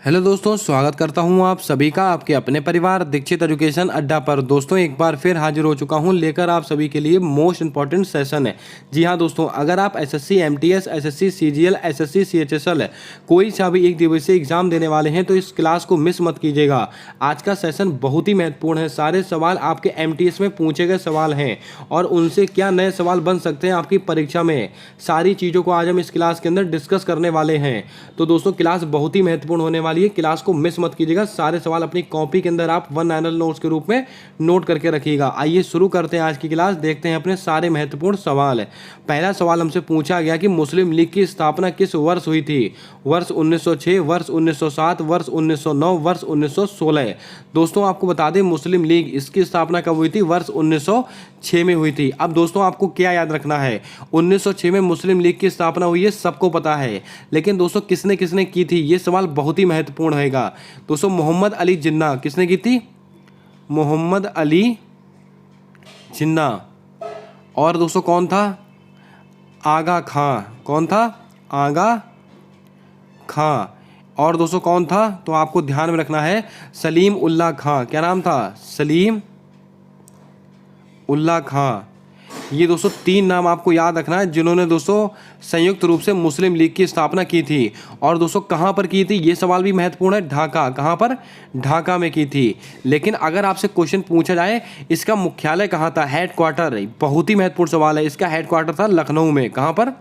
Hello दोस्तों, स्वागत करता हूं आप सभी का आपके अपने परिवार दीक्षित एजुकेशन अड्डा पर। दोस्तों एक बार फिर हाजिर हो चुका हूं लेकर आप सभी के लिए मोस्ट इंपॉर्टेंट सेशन है। जी हां दोस्तों, अगर आप SSC MTS, SSC CGL, SSC CHSL कोई सा भी एक दिवसीय एग्जाम देने वाले हैं तो इस क्लास को मिस मत कीजिएगा। आज का सेशन बहुत ही महत्वपूर्ण है। सारे सवाल आपके एमटीएस में पूछे गए सवाल हैं और उनसे क्या नए सवाल बन सकते हैं आपकी परीक्षा में, सारी चीज़ों को आज हम इस क्लास के अंदर डिस्कस करने वाले हैं। तो दोस्तों क्लास बहुत ही महत्वपूर्ण होने वाली, क्लास को मिस मत कीजिएगा। सारे सवाल अपनी कॉपी के अंदर आप वन लाइनर नोट्स के रूप में नोट करके रखिएगा। आइए शुरू करते हैं आज की क्लास। देखते हैं अपने सारे महत्वपूर्ण सवाल। पहला सवाल हमसे पूछा गया कि मुस्लिम लीग की स्थापना किस वर्ष हुई थी? वर्ष 1906, वर्ष 1907, वर्ष 1909, वर्ष 1916। दोस्तों आपको बता दें मुस्लिम लीग इसकी स्थापना कब हुई थी? वर्ष 1906 में हुई थी। अब दोस्तों आपको क्या याद रखना है, 1906 में मुस्लिम लीग की स्थापना हुई है, सबको पता है, लेकिन दोस्तों किसने किसने की थी, ये सवाल बहुत ही महत्वपूर्ण रहेगा। दोस्तों मोहम्मद अली जिन्ना किसने की थी? मोहम्मद अली जिन्ना। और दोस्तों कौन था? आगा खां। कौन था? आगा खां। और दोस्तों कौन था? तो आपको ध्यान में रखना है सलीम उल्लाह खां। क्या नाम था? सलीम उल्लाह खां। ये दोस्तों तीन नाम आपको याद रखना है जिन्होंने दोस्तों संयुक्त रूप से मुस्लिम लीग की स्थापना की थी। और दोस्तों कहाँ पर की थी, ये सवाल भी महत्वपूर्ण है। ढाका। कहाँ पर? ढाका में की थी। लेकिन अगर आपसे क्वेश्चन पूछा जाए इसका मुख्यालय कहाँ था, हेडक्वार्टर, बहुत ही महत्वपूर्ण सवाल है। इसका हेडक्वार्टर था लखनऊ में। कहाँ पर?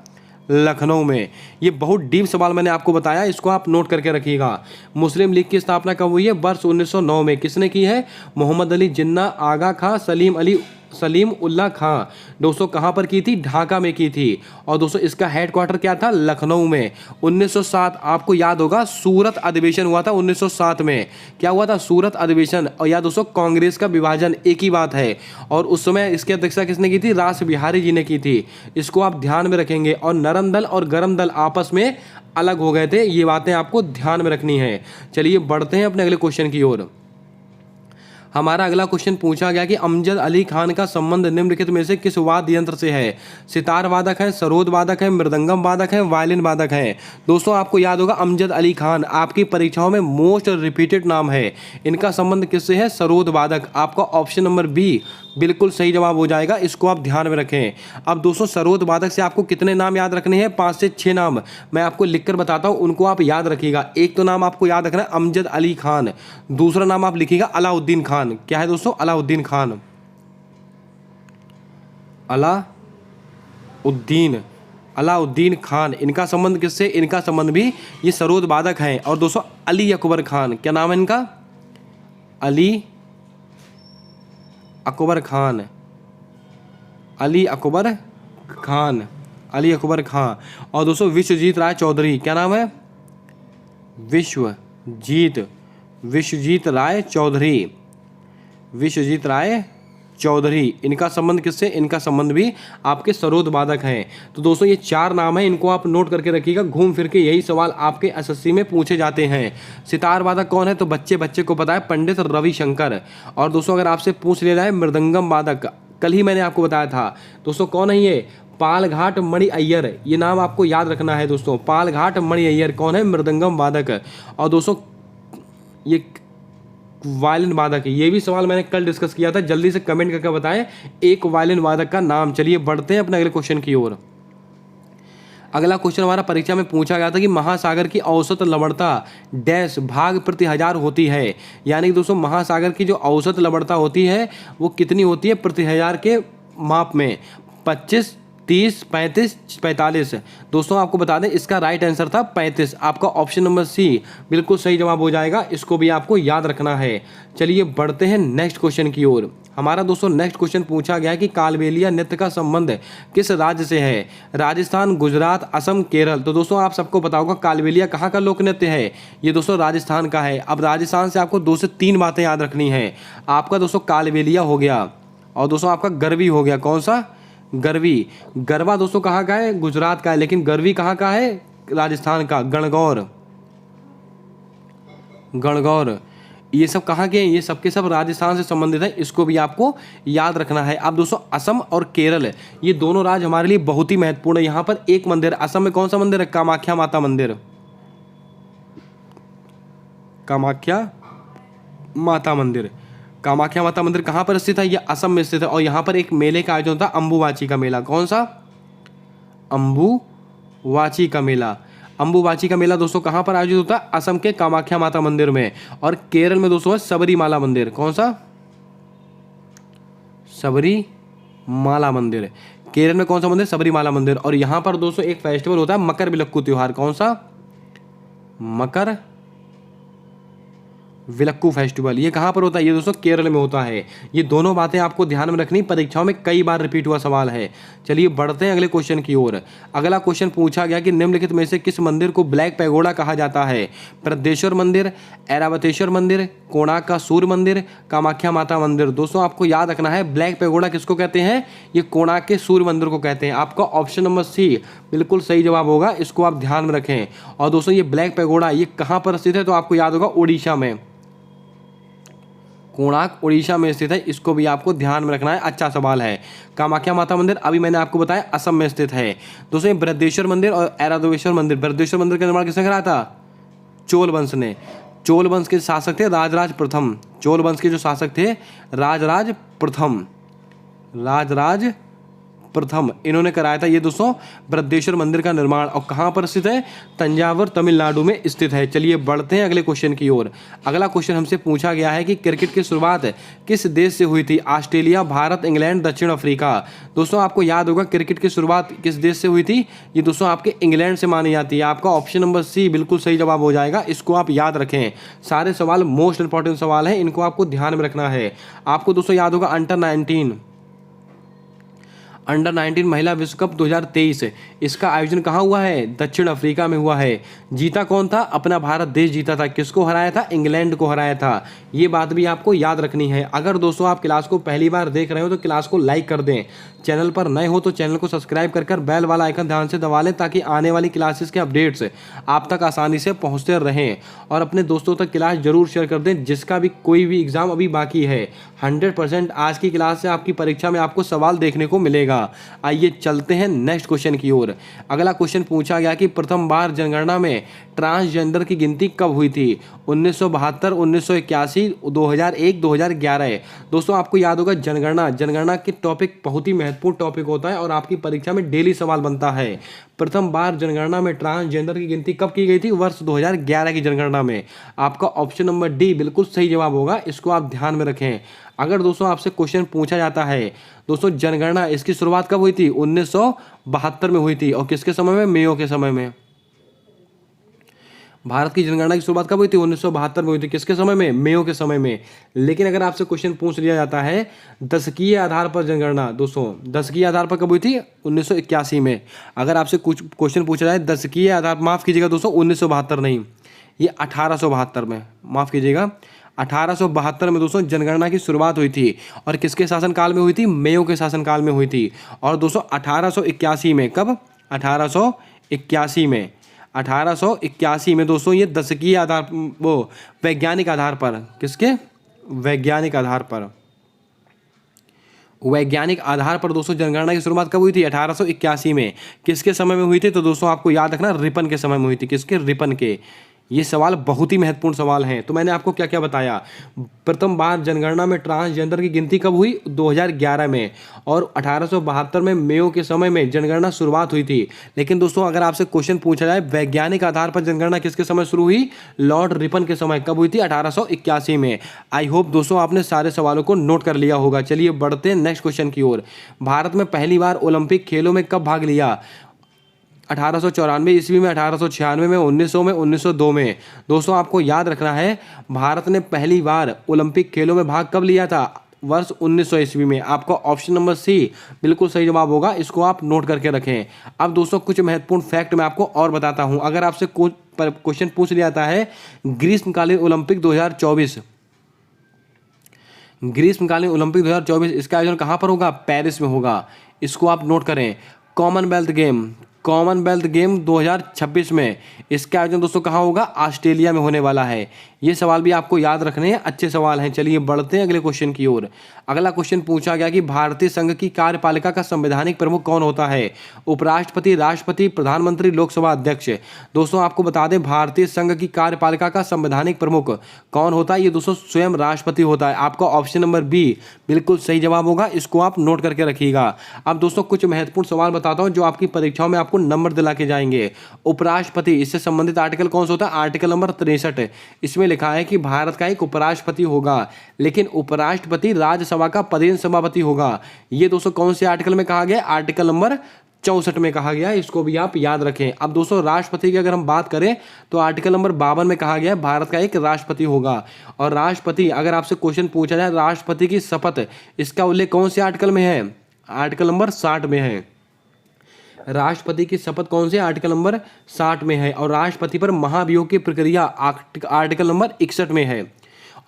लखनऊ में। ये बहुत डीप सवाल मैंने आपको बताया, इसको आप नोट करके रखिएगा। मुस्लिम लीग की स्थापना कब हुई है? वर्ष 1909 में। किसने की है? मोहम्मद अली जिन्ना, आगा खां, सलीम उल्लाह खां। दोस्तों कहाँ पर की थी? ढाका में की थी। और दोस्तों इसका हेडक्वार्टर क्या था? लखनऊ में। 1907 आपको याद होगा सूरत अधिवेशन हुआ था 1907 में। क्या हुआ था? सूरत अधिवेशन। और या दोस्तों कांग्रेस का विभाजन, एक ही बात है। और उस समय इसकी अध्यक्षता किसने की थी? रास बिहारी जी ने की थी। इसको आप ध्यान में रखेंगे। और नरम दल और गरम दल आपस में अलग हो गए थे, ये बातें आपको ध्यान में रखनी है। चलिए बढ़ते हैं अपने अगले क्वेश्चन की ओर। हमारा अगला क्वेश्चन पूछा गया कि अमजद अली खान का संबंध निम्नलिखित में से किस वाद्य यंत्र से है? सितार वादक है, सरोद वादक है, मृदंगम वादक है, वायलिन वादक है। दोस्तों आपको याद होगा अमजद अली खान आपकी परीक्षाओं में मोस्ट रिपीटेड नाम है। इनका संबंध किससे है? सरोद वादक। आपका ऑप्शन नंबर बी बिल्कुल सही जवाब हो जाएगा, इसको आप ध्यान में रखें। अब दोस्तों सरोद वादक से आपको कितने नाम याद रखने हैं? 5 से 6 नाम मैं आपको लिखकर बताता हूं, उनको आप याद रखिएगा। एक तो नाम आपको याद रखना है अमजद अली खान, दूसरा नाम आप लिखिएगा अलाउद्दीन खान। क्या है दोस्तों? अलाउद्दीन खान। अलाउद्दीन खान। इनका संबंध किससे? इनका संबंध भी ये सरोद वादक हैं। और दोस्तों अली अकबर खान, क्या नाम है इनका? अली अकबर खान। अली अकबर खान। अली अकबर खान। और दोस्तों विश्वजीत राय चौधरी, क्या नाम है? विश्वजीत राय चौधरी। विश्वजीत राय चौधरी। इनका संबंध किससे? इनका संबंध भी आपके सरोद वादक हैं। तो दोस्तों ये 4 नाम हैं, इनको आप नोट करके रखिएगा। घूम फिर के यही सवाल आपके एसएससी में पूछे जाते हैं। सितार वादक कौन है? तो बच्चे को पता है, पंडित रविशंकर। और दोस्तों अगर आपसे पूछ लिया जाए मृदंगम वादक, कल ही मैंने आपको बताया था दोस्तों, कौन है ये? पालघाट मणि अय्यर। ये नाम आपको याद रखना है दोस्तों, पालघाट मणि अय्यर कौन है? मृदंगम वादक। और दोस्तों ये वायलिन वादक है, ये भी सवाल मैंने कल डिस्कस किया था। जल्दी से कमेंट करके बताएं एक वायलिन वादक का नाम। चलिए बढ़ते हैं अपने अगले क्वेश्चन की ओर। अगला क्वेश्चन हमारा परीक्षा में पूछा गया था कि महासागर की औसत लवणता डैश भाग प्रति 1000 होती है। यानी कि दोस्तों महासागर की जो औसत लवणता होती है वो कितनी होती है प्रति 1000 के माप में? 25, 30, 35, 45। दोस्तों आपको बता दें इसका राइट आंसर था 35। आपका ऑप्शन नंबर सी बिल्कुल सही जवाब हो जाएगा, इसको भी आपको याद रखना है। चलिए बढ़ते हैं नेक्स्ट क्वेश्चन की ओर। हमारा दोस्तों नेक्स्ट क्वेश्चन पूछा गया कि कालबेलिया नृत्य का संबंध किस राज्य से है? राजस्थान, गुजरात, असम, केरल। तो दोस्तों आप सबको पता होगा कालबेलिया कहाँ का लोक नृत्य है? ये दोस्तों राजस्थान का है। अब राजस्थान से आपको 2 से 3 बातें याद रखनी है। आपका दोस्तों कालबेलिया हो गया, और दोस्तों आपका गरवी हो गया। कौन सा? गरवी। गरबा दोस्तों कहाँ का है? गुजरात का है। लेकिन गरवी कहाँ का है? राजस्थान का। गणगौर ये सब कहाँ के हैं? ये सब के सब राजस्थान से संबंधित है, इसको भी आपको याद रखना है। अब दोस्तों असम और केरल ये दोनों राज्य हमारे लिए बहुत ही महत्वपूर्ण है। यहाँ पर एक मंदिर, असम में कौन सा मंदिर है? कामाख्या माता मंदिर। कामाख्या माता मंदिर। कामाख्या माता मंदिर कहाँ पर स्थित है? ये असम में स्थित है। और यहाँ पर एक मेले का आयोजन होता है, अम्बुबाची का मेला। कौन सा? अम्बुबाची का मेला। अम्बुबाची का मेला दोस्तों कहाँ पर आयोजित होता है? असम के कामाख्या माता मंदिर में। और केरल में दोस्तों है सबरीमाला मंदिर। कौन सा? सबरीमाला मंदिर। केरल में कौन सा मंदिर? सबरीमाला मंदिर। और यहाँ पर दोस्तों एक फेस्टिवल होता है मकर विलक्कू त्योहार। कौन सा? मकर विलक्कू फेस्टिवल। ये कहाँ पर होता है? ये दोस्तों केरल में होता है। ये दोनों बातें आपको ध्यान में रखनी, परीक्षाओं में कई बार रिपीट हुआ सवाल है। चलिए बढ़ते हैं अगले क्वेश्चन की ओर। अगला क्वेश्चन पूछा गया कि निम्नलिखित में से किस मंदिर को ब्लैक पैगोडा कहा जाता है? बृहदेश्वर मंदिर, ऐरावतेश्वर मंदिर, कोणार्क का सूर्य मंदिर, कामाख्या माता मंदिर। दोस्तों आपको याद रखना है ब्लैक पैगोडा किसको कहते हैं? ये कोणार्क के सूर्य मंदिर को कहते हैं। आपका ऑप्शन नंबर सी बिल्कुल सही जवाब होगा, इसको आप ध्यान में रखें। और दोस्तों ये ब्लैक पैगोडा ये कहाँ पर स्थित है? तो आपको याद होगा उड़ीसा में। कोणार्क उड़ीसा में स्थित है, इसको भी आपको ध्यान में रखना है। अच्छा सवाल है। कामाख्या माता मंदिर अभी मैंने आपको बताया असम में स्थित है। दोस्तों ये बृहदेश्वर मंदिर और ऐरावतेश्वर मंदिर, बृहदेश्वर मंदिर का निर्माण किसने कराया था? चोल वंश ने। चोल वंश के शासक थे राजराज प्रथम। चोल वंश के जो शासक थे राजराज प्रथम, राजराज प्रथम, इन्होंने कराया था ये दोस्तों बृहदेश्वर मंदिर का निर्माण। और कहाँ पर स्थित है? तंजावुर तमिलनाडु में स्थित है। चलिए बढ़ते हैं अगले क्वेश्चन की ओर। अगला क्वेश्चन हमसे पूछा गया है कि क्रिकेट की शुरुआत किस देश से हुई थी? ऑस्ट्रेलिया, भारत, इंग्लैंड, दक्षिण अफ्रीका। दोस्तों आपको याद होगा क्रिकेट की शुरुआत किस देश से हुई थी? ये दोस्तों आपके इंग्लैंड से मानी जाती है। आपका ऑप्शन नंबर सी बिल्कुल सही जवाब हो जाएगा, इसको आप याद रखें। सारे सवाल मोस्ट इंपॉर्टेंट सवाल हैं, इनको आपको ध्यान में रखना है। आपको दोस्तों याद होगा अंडर 19 महिला विश्व कप 2023, इसका आयोजन कहाँ हुआ है? दक्षिण अफ्रीका में हुआ है। जीता कौन था? अपना भारत देश जीता था। किसको हराया था? इंग्लैंड को हराया था। ये बात भी आपको याद रखनी है। अगर दोस्तों आप क्लास को पहली बार देख रहे हो तो क्लास को लाइक कर दें। चैनल पर नए हो तो चैनल को सब्सक्राइब कर बेल वाला आइकन ध्यान से दबा लें, ताकि आने वाली क्लासेस के अपडेट्स आप तक आसानी से पहुँचते रहें। और अपने दोस्तों तक क्लास जरूर शेयर कर दें, जिसका भी कोई भी एग्जाम अभी बाकी है। 100% आज की क्लास से आपकी परीक्षा में आपको सवाल देखने को मिलेगा। आइए चलते हैं नेक्स्ट क्वेश्चन की ओर। अगला क्वेश्चन पूछा गया कि प्रथम बार जनगणना में ट्रांसजेंडर की गिनती कब हुई थी? 1972, 1981, 2001, 2011। दोस्तों आपको याद होगा जनगणना के टॉपिक बहुत ही महत्वपूर्ण टॉपिक होता है और आपकी परीक्षा में डेली सवाल बनता है। प्रथम बार जनगणना में ट्रांसजेंडर की गिनती कब की गई थी? वर्ष 2011 की जनगणना में। आपका ऑप्शन नंबर डी बिल्कुल सही जवाब होगा, इसको आप ध्यान में रखें। अगर दोस्तों आपसे क्वेश्चन पूछा जाता है दोस्तों जनगणना इसकी शुरुआत कब हुई थी? 1972 में हुई थी। और किसके समय में? मेयो के समय में। भारत की जनगणना की शुरुआत कब हुई थी? 1972 में हुई थी। किसके समय में? मेयो के समय में। लेकिन अगर आपसे क्वेश्चन पूछ लिया जाता है दशकीय आधार पर जनगणना, दोस्तों दशकीय आधार पर कब हुई थी? 1981 में। अगर आपसे कुछ क्वेश्चन पूछा जाए दशकीय आधार, माफ कीजिएगा दोस्तों 1972 नहीं, ये 1872 में, माफ कीजिएगा 1872 में दोस्तों जनगणना की शुरुआत हुई थी। और किसके शासनकाल में हुई थी? मेयो के शासनकाल में हुई थी। और दोस्तों 1881 में, कब? 1881 में, 1881 में दोस्तों ये दशकीय आधार, वो वैज्ञानिक आधार पर, किसके? वैज्ञानिक आधार पर, वैज्ञानिक आधार पर दोस्तों जनगणना की शुरुआत कब हुई थी? 1881 में। किसके समय में हुई थी? तो दोस्तों आपको याद रखना रिपन के समय में हुई थी। किसके? रिपन के। ये सवाल बहुत ही महत्वपूर्ण सवाल हैं। तो मैंने आपको क्या क्या बताया। प्रथम बार जनगणना में ट्रांसजेंडर की गिनती कब हुई? 2011 में। और 1872 में मेयो के समय में जनगणना शुरुआत हुई थी। लेकिन दोस्तों अगर आपसे क्वेश्चन पूछा जाए वैज्ञानिक आधार पर जनगणना किसके समय शुरू हुई? लॉर्ड रिपन के समय। कब हुई थी? 1881 में। आई होप दोस्तों आपने सारे सवालों को नोट कर लिया होगा। चलिए बढ़ते हैं नेक्स्ट क्वेश्चन की ओर। भारत में पहली बार ओलंपिक खेलों में कब भाग लिया? 1894 ईस्वी में, 1896 में, 1900 में, 1902 में। दोस्तों आपको याद रखना है भारत ने पहली बार ओलंपिक खेलों में भाग कब लिया था? वर्ष 1900 ईस्वी में। आपका ऑप्शन नंबर सी बिल्कुल सही जवाब होगा, इसको आप नोट करके रखें। अब दोस्तों कुछ महत्वपूर्ण फैक्ट मैं आपको और बताता हूं। अगर आपसे क्वेश्चन पूछ लिया जाता है ग्रीष्मकालीन ओलंपिक 2024, ग्रीष्मकालीन ओलंपिक 2024 इसका आयोजन कहां पर होगा? पेरिस में होगा। इसको आप नोट करें। कॉमनवेल्थ गेम कॉमनवेल्थ गेम 2026 में इसका आयोजन दोस्तों कहाँ होगा? ऑस्ट्रेलिया में होने वाला है। ये सवाल भी आपको याद रखने हैं, अच्छे सवाल हैं। चलिए बढ़ते हैं अगले क्वेश्चन की ओर। अगला क्वेश्चन पूछा गया कि भारतीय संघ की कार्यपालिका का संवैधानिक प्रमुख कौन होता है? उपराष्ट्रपति, राष्ट्रपति, प्रधानमंत्री, लोकसभा अध्यक्ष। दोस्तों आपको बता दें, भारतीय संघ की कार्यपालिका का संवैधानिक प्रमुख कौन होता है? ये दोस्तों स्वयं राष्ट्रपति होता है। आपका ऑप्शन नंबर बी बिल्कुल सही जवाब होगा, इसको आप नोट करके रखिएगा। अब दोस्तों कुछ महत्वपूर्ण सवाल बताता हूं जो आपकी परीक्षाओं में आपको नंबर दिला के जाएंगे। उपराष्ट्रपति, इससे संबंधित आर्टिकल कौन सा होता है? Article number 63। इसमें लिखा है कि भारत का एक उपराष्ट्रपति होगा, लेकिन उपराष्ट्रपति राज्यसभा का पदेन सभापति होगा। ये दोस्तों कौन से आर्टिकल में कहा गया? आर्टिकल नंबर 64 में कहा गया है, इसको भी आप याद रखें। अब दोस्तों राष्ट्रपति की अगर हम बात करें तो आर्टिकल नंबर 52 में कहा गया है भारत का एक राष्ट्रपति होगा। और राष्ट्रपति, अगर आपसे क्वेश्चन पूछा जाए राष्ट्रपति की शपथ, इसका उल्लेख कौन से आर्टिकल में है? आर्टिकल नंबर 60 में है। राष्ट्रपति की शपथ कौन से? आर्टिकल नंबर 60 में है। और राष्ट्रपति पर महाभियोग की प्रक्रिया आर्टिकल नंबर 61 में है।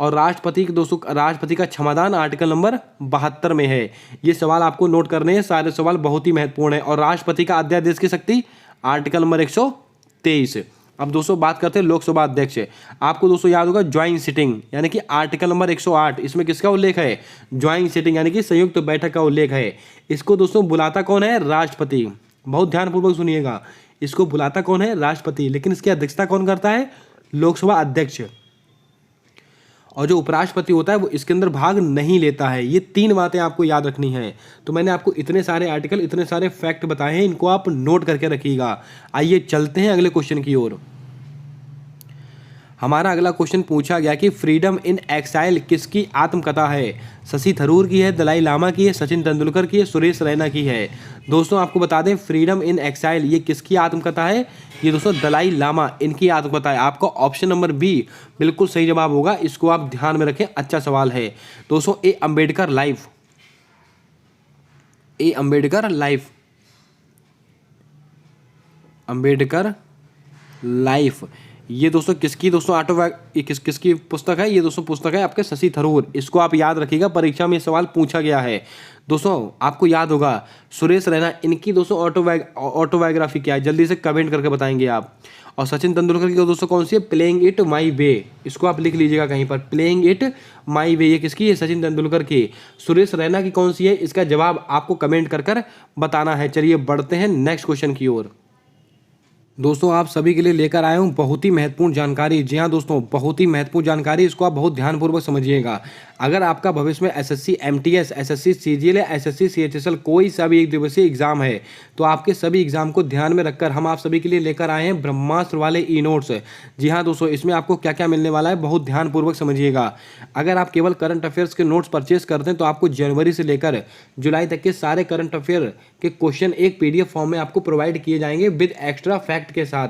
और राष्ट्रपति के दोस्तों राष्ट्रपति का क्षमादान आर्टिकल नंबर 72 में है। ये सवाल आपको नोट करने हैं, सारे सवाल बहुत ही महत्वपूर्ण है। और राष्ट्रपति का अध्यादेश की शक्ति आर्टिकल नंबर 123। अब दोस्तों बात करते हैं लोकसभा अध्यक्ष। आपको दोस्तों याद होगा ज्वाइंट सिटिंग, यानी कि आर्टिकल नंबर 108, इसमें किसका उल्लेख है? ज्वाइंट सिटिंग यानी कि संयुक्त बैठक का उल्लेख है। इसको दोस्तों बुलाता कौन है? राष्ट्रपति। बहुत ध्यानपूर्वक सुनिएगा, इसको बुलाता कौन है? राष्ट्रपति, लेकिन इसकी अध्यक्षता कौन करता है? लोकसभा अध्यक्ष। और जो उपराष्ट्रपति होता है वो इसके अंदर भाग नहीं लेता है। ये 3 बातें आपको याद रखनी है। तो मैंने आपको इतने सारे आर्टिकल, इतने सारे फैक्ट बताए हैं, इनको आप नोट करके रखिएगा। आइए चलते हैं अगले क्वेश्चन की ओर। हमारा अगला क्वेश्चन पूछा गया कि फ्रीडम इन एक्साइल किसकी आत्मकथा है? शशि थरूर की है, दलाई लामा की है, सचिन तेंदुलकर की है, सुरेश रैना की है। दोस्तों आपको बता दें फ्रीडम इन एक्साइल ये किसकी आत्मकथा है? ये दोस्तों दलाई लामा, इनकी आत्मकथा है। आपका ऑप्शन नंबर बी बिल्कुल सही जवाब होगा, इसको आप ध्यान में रखें, अच्छा सवाल है। दोस्तों ए अम्बेडकर लाइफ, ए अम्बेडकर लाइफ, अम्बेडकर लाइफ, ये दोस्तों किसकी दोस्तों किसकी पुस्तक है? ये दोस्तों पुस्तक है आपके शशि थरूर। इसको आप याद रखिएगा, परीक्षा में सवाल पूछा गया है। दोस्तों आपको याद होगा सुरेश रैना, इनकी दोस्तों ऑटोबायोग्राफी क्या है? जल्दी से कमेंट करके बताएंगे आप। और सचिन तेंदुलकर की दोस्तों कौन सी है? प्लेइंग इट माई वे, इसको आप लिख लीजिएगा कहीं पर, प्लेइंग इट माई वे, ये किसकी है? सचिन तेंदुलकर की। सुरेश रैना की कौन सी है? इसका जवाब आपको कमेंट कर बताना है। चलिए बढ़ते हैं नेक्स्ट क्वेश्चन की ओर। दोस्तों आप सभी के लिए लेकर आया हूँ बहुत ही महत्वपूर्ण जानकारी। जी हाँ दोस्तों, बहुत ही महत्वपूर्ण जानकारी, इसको आप बहुत ध्यानपूर्वक समझिएगा। अगर आपका भविष्य में एसएससी एमटीएस, एसएससी सीजीएल या एसएससी सीएचएसएल कोई सा भी एक दिवसीय एग्जाम है, तो आपके सभी एग्जाम को ध्यान में रखकर हम आप सभी के लिए लेकर आए हैं ब्रह्मास्त्र वाले ई नोट्स। जी हाँ दोस्तों, इसमें आपको क्या क्या मिलने वाला है बहुत ध्यानपूर्वक समझिएगा। अगर आप केवल करंट अफेयर्स के नोट्स परचेस करते हैं तो आपको जनवरी से लेकर जुलाई तक के सारे करंट अफेयर के क्वेश्चन एक पीडीएफ फॉर्म में आपको प्रोवाइड किए जाएंगे विद एक्स्ट्रा फैक्ट के साथ।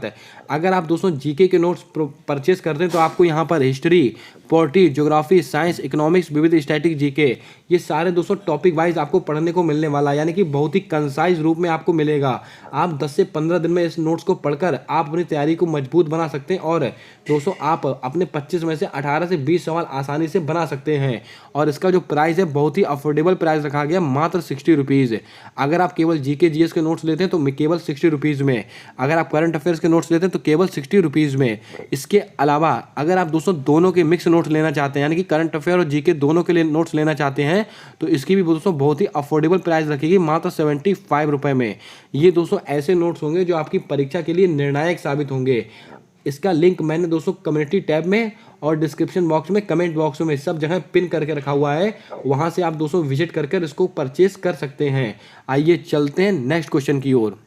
अगर आप दोस्तों जीके के नोट्स परचेस करते हैं तो आपको यहाँ पर history, polity, geography, science, economics, विविध स्टैटिक जीके, ये सारे दोस्तों टॉपिक वाइज आपको पढ़ने को मिलने वाला है, यानी कि बहुत ही कंसाइज रूप में आपको मिलेगा। आप 10 से 15 दिन में इस नोट्स को पढ़कर आप अपनी तैयारी को मजबूत बना सकते हैं। और दोस्तों आप अपने 25 में से 18 से 20 सवाल आसानी से बना सकते हैं। और इसका जो प्राइस है बहुत ही अफोर्डेबल प्राइस रखा गया, मात्र 60 रुपीज़। अगर आप केवल जीके जीएस के नोट्स लेते हैं तो केवल 60 रुपीज़ में, अगर आप करंट अफेयर्स के नोट्स लेते हैं तो केवल 60 रुपीज़ में। इसके अलावा अगर आप दोस्तों दोनों के मिक्स नोट्स लेना चाहते हैं, यानी कि करंट अफेयर और जीके दोनों के लिए नोट्स लेना चाहते हैं, तो इसकी भी दोस्तों बहुत ही अफोर्डेबल प्राइस रखेगी, मात्र 75 रुपये में। ये दोस्तों ऐसे नोट्स होंगे जो आपकी परीक्षा के लिए निर्णायक साबित होंगे। इसका लिंक मैंने दोस्तों कम्युनिटी टैब में और डिस्क्रिप्शन बॉक्स में, कमेंट बॉक्स में सब जगह पिन करके रखा हुआ है, वहां से आप दोस्तों विजिट करके इसको परचेस कर सकते हैं। आइए चलते हैं नेक्स्ट क्वेश्चन की ओर।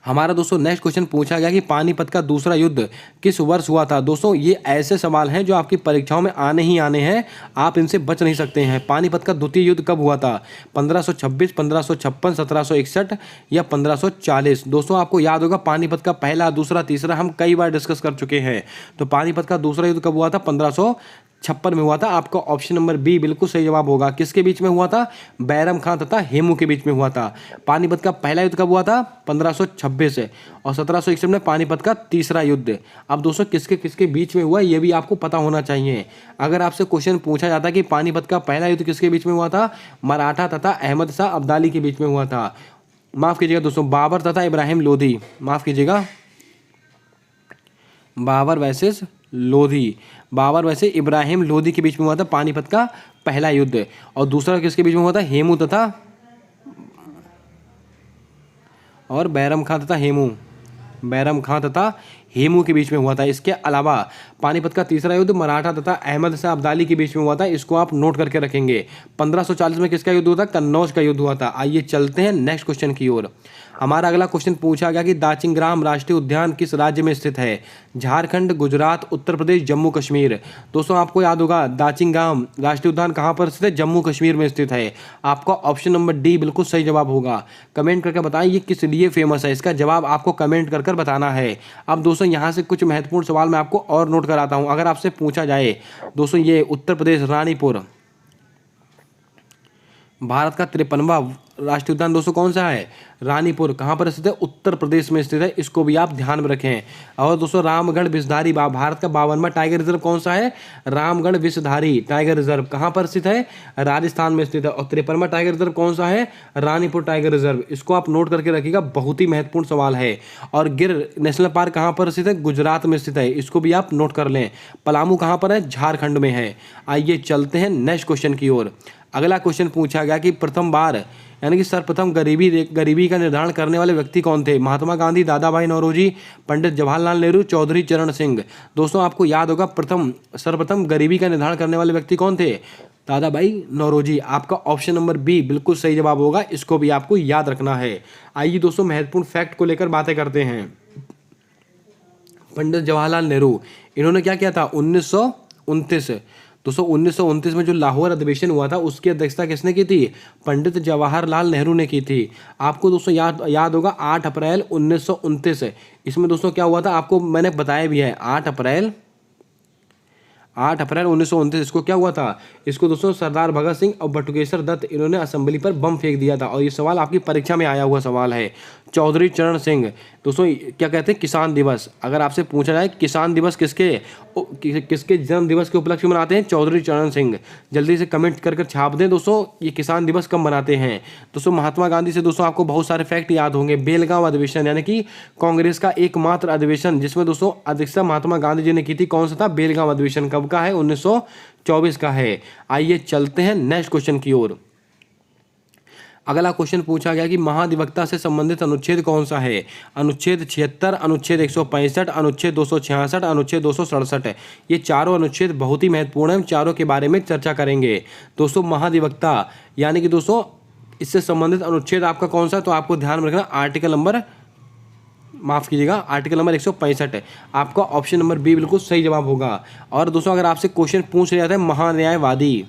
हमारा दोस्तों नेक्स्ट क्वेश्चन पूछा गया कि पानीपत का दूसरा युद्ध किस वर्ष हुआ था? दोस्तों ये ऐसे सवाल हैं जो आपकी परीक्षाओं में आने ही आने हैं, आप इनसे बच नहीं सकते हैं। पानीपत का द्वितीय युद्ध कब हुआ था? 1526, 1556, 1761 या 1540? दोस्तों आपको याद होगा पानीपत का पहला, दूसरा, तीसरा हम कई बार डिस्कस कर चुके हैं। तो पानीपत का दूसरा युद्ध कब हुआ था? 1556 में हुआ था। आपका ऑप्शन नंबर बी बिल्कुल सही जवाब होगा। किसके बीच में हुआ था? बैरम खान तथा हेमू के बीच में हुआ था। पानीपत का पहला युद्ध कब हुआ था? 1526 और 1761 में पानीपत का तीसरा युद्ध। अब दोस्तों किसके किसके बीच में हुआ ये भी आपको पता होना चाहिए। अगर आपसे क्वेश्चन पूछा जाता कि पानीपत का पहला युद्ध किसके बीच में हुआ था? मराठा तथा अहमद शाह अब्दाली के बीच में हुआ था। माफ़ कीजिएगा दोस्तों, बाबर तथा इब्राहिम लोधी, माफ़ कीजिएगा, बाबर वैसेस लोधी, बाबर वैसे इब्राहिम लोधी के बीच में हुआ था पानीपत का पहला युद्ध। और दूसरा किसके बीच में हुआ था? हेमू तथा और बैरम खां तथा हेमू, बैरम खां तथा हेमू के बीच में हुआ था। इसके अलावा पानीपत का तीसरा युद्ध मराठा तथा अहमद शाह अब्दाली के बीच में हुआ था। इसको आप नोट करके रखेंगे। 1540 में किसका युद्ध हुआ था? कन्नौज का युद्ध हुआ था। आइए चलते हैं नेक्स्ट क्वेश्चन की ओर। हमारा अगला क्वेश्चन पूछा गया कि दाचिंगराम राष्ट्रीय उद्यान किस राज्य में स्थित है? झारखंड, गुजरात, उत्तर प्रदेश, जम्मू कश्मीर। दोस्तों आपको याद होगा दाचिंगराम राष्ट्रीय उद्यान कहाँ पर स्थित है? जम्मू कश्मीर में स्थित है। आपका ऑप्शन नंबर डी बिल्कुल सही जवाब होगा। कमेंट करके बताएं ये किस लिए फेमस है, इसका जवाब आपको कमेंट कर बताना है। अब दोस्तों यहाँ से कुछ महत्वपूर्ण सवाल मैं आपको और नोट कराता हूँ। अगर आपसे पूछा जाए दोस्तों, ये उत्तर प्रदेश रानीपुर भारत का 53वां राष्ट्रीय उद्यान दोस्तों कौन सा है? रानीपुर कहाँ पर स्थित है? उत्तर प्रदेश में स्थित है। इसको भी आप ध्यान में रखें। और दोस्तों रामगढ़ विषधारी भारत का 52वां टाइगर रिजर्व कौन सा है? रामगढ़ विषधारी टाइगर रिजर्व कहाँ पर स्थित है? राजस्थान में स्थित है। और 53वां टाइगर रिजर्व कौन सा है? Ranipur tiger reserve. इसको आप नोट करके रखिएगा, बहुत ही महत्वपूर्ण सवाल है। और गिर नेशनल पार्क कहाँ पर स्थित है? गुजरात में स्थित है। इसको भी आप नोट कर लें। पलामू कहाँ पर है? झारखंड में है। आइए चलते हैं नेक्स्ट क्वेश्चन की ओर। अगला क्वेश्चन पूछा गया कि प्रथम बार यानी कि सर्वप्रथम गरीबी का निर्धारण करने वाले व्यक्ति कौन थे? महात्मा गांधी, दादा भाई नौरोजी, पंडित जवाहरलाल नेहरू, चौधरी चरण सिंह। दोस्तों आपको याद होगा सर्वप्रथम गरीबी का निर्धारण करने वाले व्यक्ति कौन थे? दादा भाई नौरोजी। आपका ऑप्शन नंबर बी बिल्कुल सही जवाब होगा। इसको भी आपको याद रखना है। आइए दोस्तों महत्वपूर्ण फैक्ट को लेकर बातें करते हैं। पंडित जवाहरलाल नेहरू, इन्होंने क्या किया था? 1929 दोस्तों 1929 में जो लाहौर अधिवेशन हुआ था उसकी अध्यक्षता किसने की थी? पंडित जवाहरलाल नेहरू ने की थी। आपको दोस्तों याद होगा 8 अप्रैल 1929। इसमें दोस्तों क्या हुआ था आपको मैंने बताया भी है। 8 अप्रैल 1929 इसको क्या हुआ था? इसको दोस्तों सरदार भगत सिंह और बटुकेश्वर दत्त इन्होंने असेंबली पर बम फेंक दिया था। और ये सवाल आपकी परीक्षा में आया हुआ सवाल है। चौधरी चरण सिंह, दोस्तों क्या कहते हैं? किसान दिवस। अगर आपसे पूछा जाए किसान दिवस किसके जन्म दिवस के उपलक्ष्य में मनाते हैं? चौधरी चरण सिंह। जल्दी से कमेंट कर छाप दें दोस्तों ये किसान दिवस कब मनाते हैं। दोस्तों महात्मा गांधी से दोस्तों आपको बहुत सारे फैक्ट याद होंगे। बेलगांव अधिवेशन यानी कि कांग्रेस का एकमात्र अधिवेशन जिसमें दोस्तों अध्यक्षता महात्मा गांधी जी ने की थी, कौन सा था? बेलगांव अधिवेशन। कब का है? 1924 का है। आइए चलते हैं नेक्स्ट क्वेश्चन की ओर। अगला क्वेश्चन पूछा गया कि महाधिवक्ता से संबंधित अनुच्छेद कौन सा है? अनुच्छेद 76, अनुच्छेद 165, अनुच्छेद 266, अनुच्छेद 267। ये चारों अनुच्छेद बहुत ही महत्वपूर्ण हैं। चारों के बारे में चर्चा करेंगे। दोस्तों महाधिवक्ता यानी कि दोस्तों इससे संबंधित अनुच्छेद आपका कौन सा? तो आपको ध्यान में रखना आर्टिकल नंबर 165। आपका ऑप्शन नंबर बी बिल्कुल सही जवाब होगा। और दोस्तों अगर आपसे क्वेश्चन पूछ लिया जाता है महान्यायवादी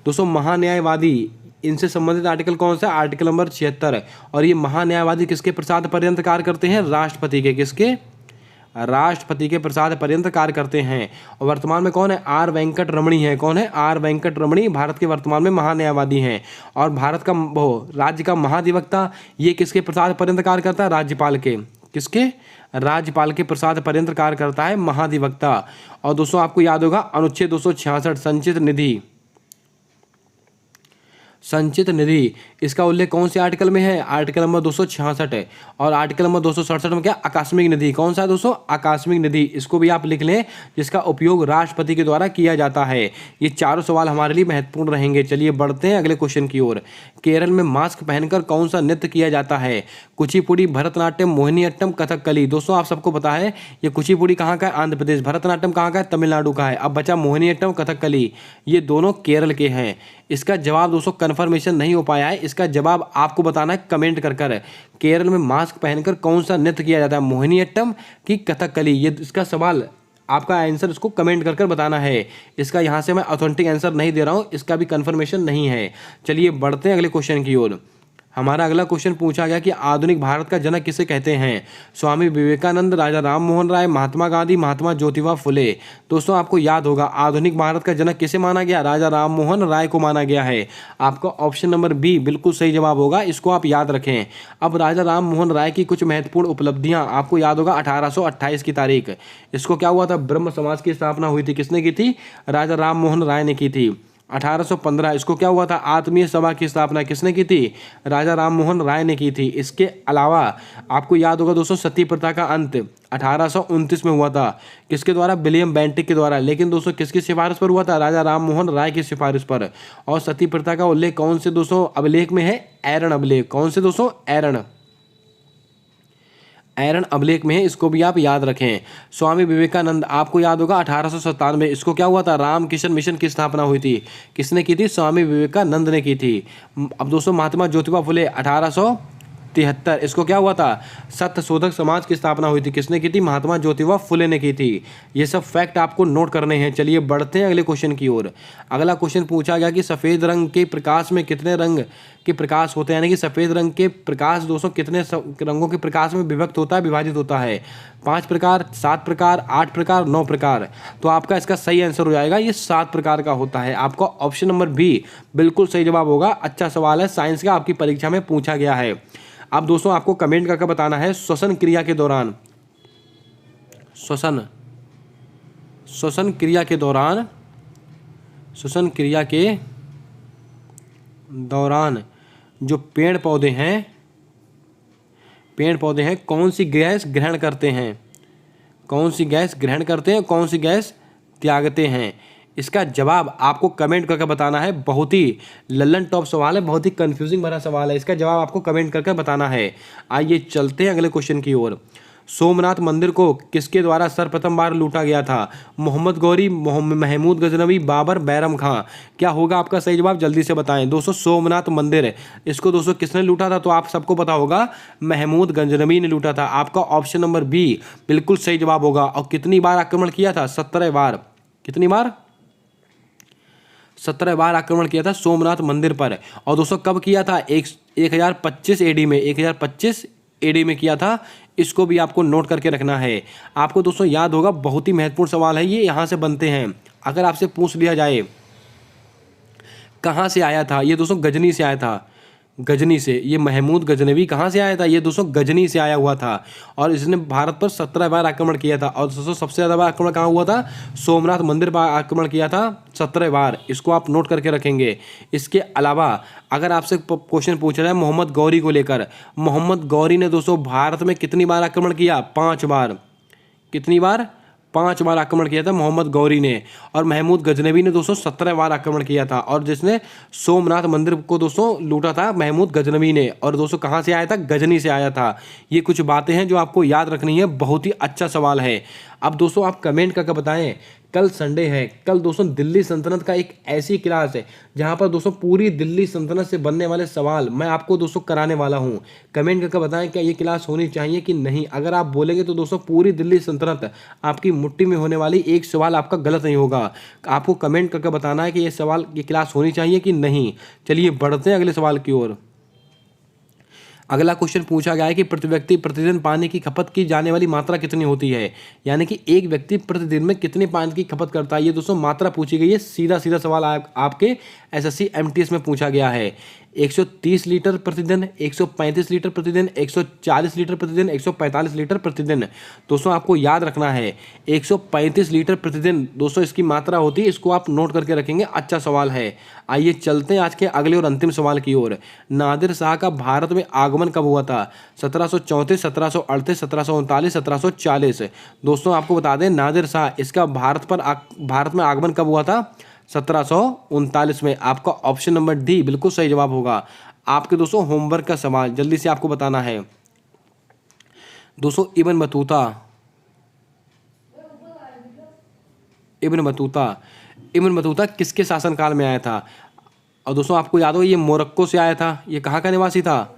दोस्तों महान्यायवादी इनसे संबंधित आर्टिकल कौन सा? Article number 76। और ये महान्यायवादी किसके प्रसाद पर्यंत कार्य करते हैं? राष्ट्रपति के प्रसाद पर्यंत कार्य करते हैं। और वर्तमान में कौन है? आर वेंकट रमणी है। कौन है? आर वेंकट रमणी भारत के वर्तमान में महान्यायवादी हैं। और भारत का राज्य का महाधिवक्ता ये किसके प्रसाद पर्यंत कार्य करता है? राज्यपाल के। किसके? राज्यपाल के प्रसाद पर्यंत कार्य करता है महाधिवक्ता। और दोस्तों आपको याद होगा अनुच्छेद 266 संचित निधि इसका उल्लेख कौन से आर्टिकल में है? आर्टिकल नंबर 266 है। और आर्टिकल नंबर 267 में क्या? आकस्मिक निधि। कौन सा है दोस्तों? आकस्मिक निधि। इसको भी आप लिख लें, जिसका उपयोग राष्ट्रपति के द्वारा किया जाता है। ये चारों सवाल हमारे लिए महत्वपूर्ण रहेंगे। चलिए बढ़ते हैं अगले क्वेश्चन की ओर। केरल में मास्क पहनकर कौन सा नृत्य किया जाता है? कुचिपुड़ी, भरतनाट्यम, मोहिनीअट्टम, कथकली। दोस्तों आप सबको पता है ये कुचिपुड़ी कहाँ का है? आंध्र प्रदेश। भरतनाट्यम कहाँ का है? तमिलनाडु का है। अब बचा मोहिनीअट्टम, कथकली, ये दोनों केरल के हैं। इसका जवाब दोस्तों कन्फर्मेशन नहीं हो पाया है। इसका जवाब आपको बताना है कमेंट कर। केरल में मास्क पहनकर कौन सा नृत्य किया जाता है? मोहिनीअट्टम की कथकली? ये इसका सवाल आपका आंसर इसको कमेंट कर बताना है। इसका यहाँ से मैं ऑथेंटिक आंसर नहीं दे रहा हूँ, इसका भी कन्फर्मेशन नहीं है। चलिए बढ़ते हैं अगले क्वेश्चन की ओर। हमारा अगला क्वेश्चन पूछा गया कि आधुनिक भारत का जनक किसे कहते हैं? स्वामी विवेकानंद, राजा राम मोहन राय, महात्मा गांधी, महात्मा ज्योतिबा फुले। दोस्तों आपको याद होगा आधुनिक भारत का जनक किसे माना गया? राजा राम मोहन राय को माना गया है। आपका ऑप्शन नंबर बी बिल्कुल सही जवाब होगा। इसको आप याद रखें। अब राजा राम मोहन राय की कुछ महत्वपूर्ण उपलब्धियां आपको याद होगा 1828 की तारीख। इसको क्या हुआ था? ब्रह्म समाज की स्थापना हुई थी। किसने की थी? राजा राम मोहन राय ने की थी। 1815 इसको क्या हुआ था, आत्मीय सभा की स्थापना किसने की थी, राजा राम मोहन राय ने की थी। इसके अलावा आपको याद होगा दोस्तों सती प्रथा का अंत 1829 में हुआ था, किसके द्वारा, विलियम बेंटिक के द्वारा। लेकिन दोस्तों किसकी सिफारिश पर हुआ था, राजा राम मोहन राय की सिफारिश पर। और सती प्रथा का उल्लेख कौन से दोस्तों अभिलेख में है, एरन अभिलेख। कौन से दोस्तों, एरन अभिलेख में है, इसको भी आप याद रखें। स्वामी विवेकानंद आपको याद होगा 1897 इसको क्या हुआ था, रामकृष्ण मिशन की स्थापना हुई थी। किसने की थी, स्वामी विवेकानंद ने की थी। अब दोस्तों महात्मा ज्योतिबा फुले 1873 इसको क्या हुआ था, सत्य शोधक समाज की स्थापना हुई थी। किसने की थी, महात्मा ज्योतिबा फुले ने की थी। ये सब फैक्ट आपको नोट करने हैं। चलिए बढ़ते हैं अगले क्वेश्चन की ओर। अगला क्वेश्चन पूछा गया कि सफ़ेद रंग के प्रकाश में कितने रंग के प्रकाश होते हैं, यानी कि सफ़ेद रंग के प्रकाश दोस्तों कितने रंगों के प्रकाश में विभक्त होता है, विभाजित होता है, 5 प्रकार, 7 प्रकार, 8 प्रकार, 9 प्रकार। तो आपका इसका सही आंसर हो जाएगा ये 7 प्रकार का होता है। आपका ऑप्शन नंबर बी बिल्कुल सही जवाब होगा। अच्छा सवाल है, साइंस का आपकी परीक्षा में पूछा गया है। अब दोस्तों आपको कमेंट करके बताना है, श्वसन क्रिया के दौरान श्वसन क्रिया के दौरान जो पेड़ पौधे हैं कौन सी गैस ग्रहण करते हैं, कौन सी गैस ग्रहण करते हैं, कौन सी गैस त्यागते हैं। इसका जवाब आपको कमेंट करके बताना है। बहुत ही लल्लन टॉप सवाल है, बहुत ही कंफ्यूजिंग भरा सवाल है। इसका जवाब आपको कमेंट करके बताना है। आइए चलते हैं अगले क्वेश्चन की ओर। सोमनाथ मंदिर को किसके द्वारा सर्वप्रथम बार लूटा गया था, मोहम्मद गौरी, महमूद गजनवी, बाबर, बैरम खां। क्या होगा आपका सही जवाब, जल्दी से बताएं। दोस्तों सोमनाथ मंदिर इसको दोस्तों किसने लूटा था, तो आप सबको पता होगा महमूद गजनवी ने लूटा था। आपका ऑप्शन नंबर बी बिल्कुल सही जवाब होगा। और कितनी बार आक्रमण किया था, 17 बार। कितनी बार, 17 बार आक्रमण किया था सोमनाथ मंदिर पर। और दोस्तों कब किया था, 1025 एडी में, 1025 एडी में किया था। इसको भी आपको नोट करके रखना है। आपको दोस्तों याद होगा, बहुत ही महत्वपूर्ण सवाल है ये, यहाँ से बनते हैं। अगर आपसे पूछ लिया जाए कहाँ से आया था, ये दोस्तों गजनी से आया था, गजनी से। ये महमूद गजनवी कहाँ से आया था, ये दोस्तों गजनी से आया हुआ था। और इसने भारत पर 17 बार आक्रमण किया था। और दोस्तों सबसे ज़्यादा बार आक्रमण कहाँ हुआ था, सोमनाथ मंदिर पर आक्रमण किया था 17 बार। इसको आप नोट करके रखेंगे। इसके अलावा अगर आपसे क्वेश्चन पूछ रहा है मोहम्मद गौरी को लेकर, मोहम्मद गौरी ने दोस्तों भारत में कितनी बार आक्रमण किया, 5 बार। कितनी बार, 5 बार आक्रमण किया था मोहम्मद गौरी ने। और महमूद गजनवी ने दोस्तों 17 बार आक्रमण किया था। और जिसने सोमनाथ मंदिर को दोस्तों लूटा था महमूद गजनवी ने। और दोस्तों कहाँ से आया था, गजनी से आया था। ये कुछ बातें हैं जो आपको याद रखनी है। बहुत ही अच्छा सवाल है। अब दोस्तों आप कमेंट करके बताएं, कल संडे है, कल दोस्तों दिल्ली सल्तनत का एक ऐसी क्लास है जहां पर दोस्तों पूरी दिल्ली सल्तनत से बनने वाले सवाल मैं आपको दोस्तों कराने वाला हूं। कमेंट करके बताएं क्या ये क्लास होनी चाहिए कि नहीं। अगर आप बोलेंगे तो दोस्तों पूरी दिल्ली सल्तनत आपकी मुट्ठी में होने वाली, एक सवाल आपका गलत नहीं होगा। आपको कमेंट करके बताना है कि ये क्लास होनी चाहिए कि नहीं। चलिए बढ़ते हैं अगले सवाल की ओर। अगला क्वेश्चन पूछा गया है कि प्रति व्यक्ति प्रतिदिन पानी की खपत की जाने वाली मात्रा कितनी होती है, यानी कि एक व्यक्ति प्रतिदिन में कितने पानी की खपत करता है। ये दोस्तों मात्रा पूछी गई है। सीधा सीधा सवाल आपके एसएससी एमटीएस में पूछा गया है। 130 लीटर प्रतिदिन, 135 लीटर प्रतिदिन, 140 लीटर प्रतिदिन, 145 लीटर प्रतिदिन। दोस्तों आपको याद रखना है 135 लीटर प्रतिदिन दोस्तों इसकी मात्रा होती है। इसको आप नोट करके रखेंगे। अच्छा सवाल है। आइए चलते हैं आज के अगले और अंतिम सवाल की ओर। नादिर शाह का भारत में आगमन कब हुआ था, 1734, 1738, 1739, 1740। दोस्तों आपको बता दें नादिर शाह इसका भारत में आगमन कब हुआ था, 1739 में। आपका ऑप्शन नंबर डी बिल्कुल सही जवाब होगा। आपके दोस्तों होमवर्क का सवाल जल्दी से आपको बताना है। दोस्तों इब्न बतूता किसके शासनकाल में आया था। और दोस्तों आपको याद हो ये मोरक्को से आया था। ये कहाँ का निवासी था,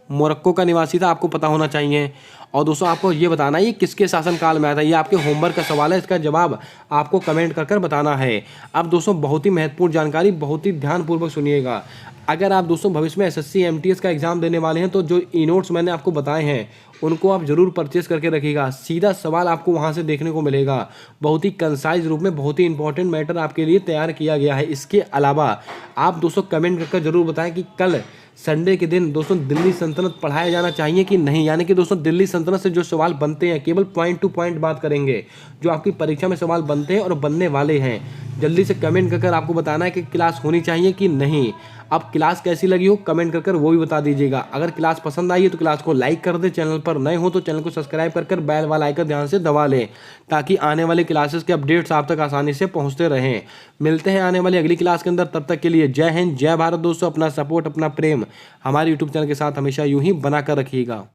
मोरक्को का निवासी था। आपको पता होना चाहिए। और दोस्तों आपको ये बताना है ये किसके शासनकाल में आया था। ये आपके होमवर्क का सवाल है। इसका जवाब आपको कमेंट कर बताना है। अब दोस्तों बहुत ही महत्वपूर्ण जानकारी, बहुत ही ध्यानपूर्वक सुनिएगा। अगर आप दोस्तों भविष्य में एसएससी एमटीएस का एग्जाम देने वाले हैं तो जो ई नोट्स मैंने आपको बताए हैं उनको आप जरूर परचेस करके रखिएगा। सीधा सवाल आपको वहां से देखने को मिलेगा। बहुत ही कंसाइज रूप में बहुत ही इंपॉर्टेंट मैटर आपके लिए तैयार किया गया है। इसके अलावा आप दोस्तों कमेंट करके जरूर बताएं कि कल संडे के दिन दोस्तों दिल्ली सल्तनत पढ़ाया जाना चाहिए कि नहीं। यानी कि दोस्तों दिल्ली सल्तनत से जो सवाल बनते हैं केवल पॉइंट टू पॉइंट बात करेंगे। जो आपकी परीक्षा में सवाल बनते हैं और बनने वाले हैं जल्दी से कमेंट कर आपको बताना है कि क्लास होनी चाहिए कि नहीं। अब क्लास कैसी लगी हो कमेंट कर वो भी बता दीजिएगा। अगर क्लास पसंद आई है तो क्लास को लाइक कर दे, चैनल पर नए हो तो चैनल को सब्सक्राइब कर बेल वाला आइकन ध्यान से दबा लें, ताकि आने वाले क्लासेस के अपडेट्स आप तक आसानी से पहुंचते रहें। मिलते हैं आने वाली अगली क्लास के अंदर, तब तक के लिए जय हिंद जय भारत दोस्तों। अपना सपोर्ट अपना प्रेम हमारे यूट्यूब चैनल के साथ हमेशा यूं ही बनाकर रखिएगा।